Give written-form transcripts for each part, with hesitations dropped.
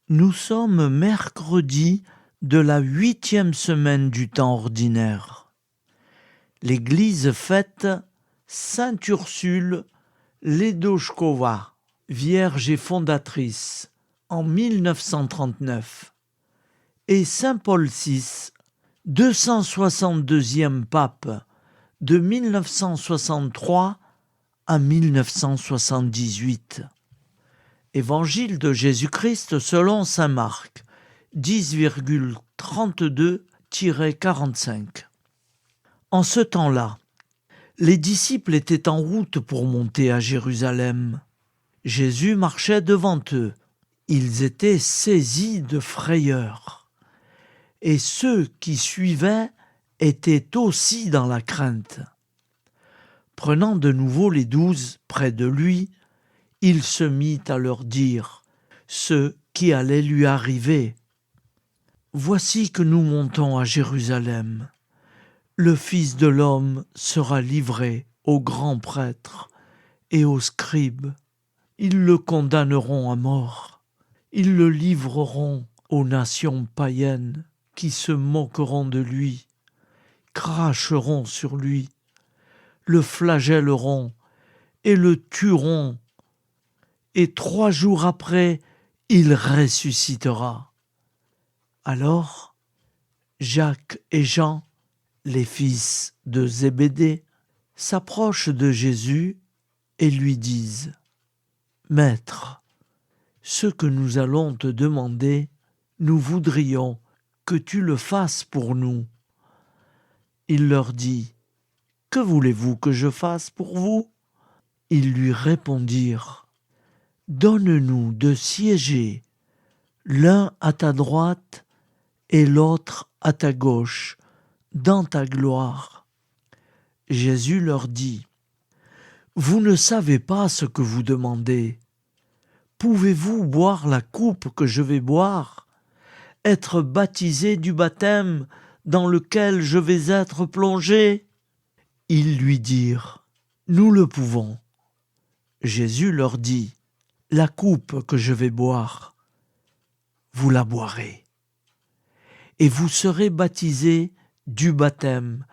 Nous sommes mercredi de la 8e semaine du temps ordinaire. L'Église fête Sainte Ursule Ledojkova, vierge et fondatrice, en 1939, et Saint Paul VI, 262e pape, de 1963 à 1978. Évangile de Jésus-Christ selon saint Marc, 10,32-45. En ce temps-là, les disciples étaient en route pour monter à Jérusalem. Jésus marchait devant eux. Ils étaient saisis de frayeur. Et ceux qui suivaient étaient aussi dans la crainte. Prenant de nouveau les 12 près de lui, il se mit à leur dire ce qui allait lui arriver. Voici que nous montons à Jérusalem. Le Fils de l'homme sera livré aux grands prêtres et aux scribes. Ils le condamneront à mort. Ils le livreront aux nations païennes qui se moqueront de lui, cracheront sur lui, le flagelleront et le tueront. Et 3 jours après, il ressuscitera. Alors, Jacques et Jean, les fils de Zébédée, s'approchent de Jésus et lui disent « Maître, ce que nous allons te demander, nous voudrions que tu le fasses pour nous. » Il leur dit « Que voulez-vous que je fasse pour vous ?» Ils lui répondirent « Donne-nous de siéger, l'un à ta droite et l'autre à ta gauche, dans ta gloire. » Jésus leur dit « Vous ne savez pas ce que vous demandez. Pouvez-vous boire la coupe que je vais boire, être baptisé du baptême dans lequel je vais être plongé ?» Ils lui dirent « Nous le pouvons. » Jésus leur dit « La coupe que je vais boire, vous la boirez. Et vous serez baptisés du baptême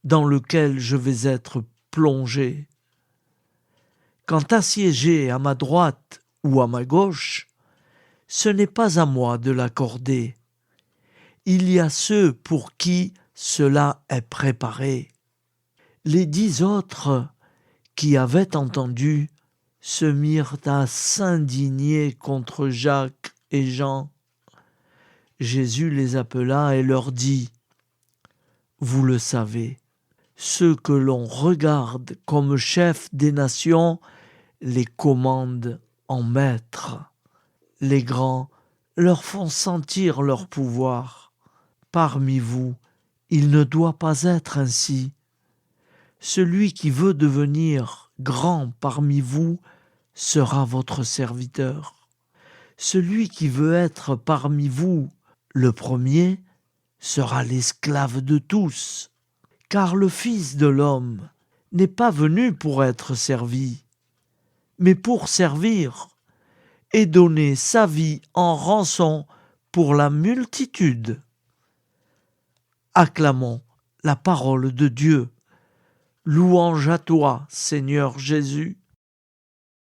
dans lequel je vais être plongé. Quant à siéger à ma droite ou à ma gauche, ce n'est pas à moi de l'accorder. Il y a ceux pour qui cela est préparé. » Les 10 autres qui avaient entendu se mirent à s'indigner contre Jacques et Jean. Jésus les appela et leur dit « Vous le savez, ceux que l'on regarde comme chefs des nations les commandent en maîtres. Les grands leur font sentir leur pouvoir. Parmi vous, il ne doit pas être ainsi. Celui qui veut devenir grand parmi vous sera votre serviteur. Celui qui veut être parmi vous le premier sera l'esclave de tous. Car le Fils de l'homme n'est pas venu pour être servi, mais pour servir et donner sa vie en rançon pour la multitude. » Acclamons la parole de Dieu. Louange à toi, Seigneur Jésus.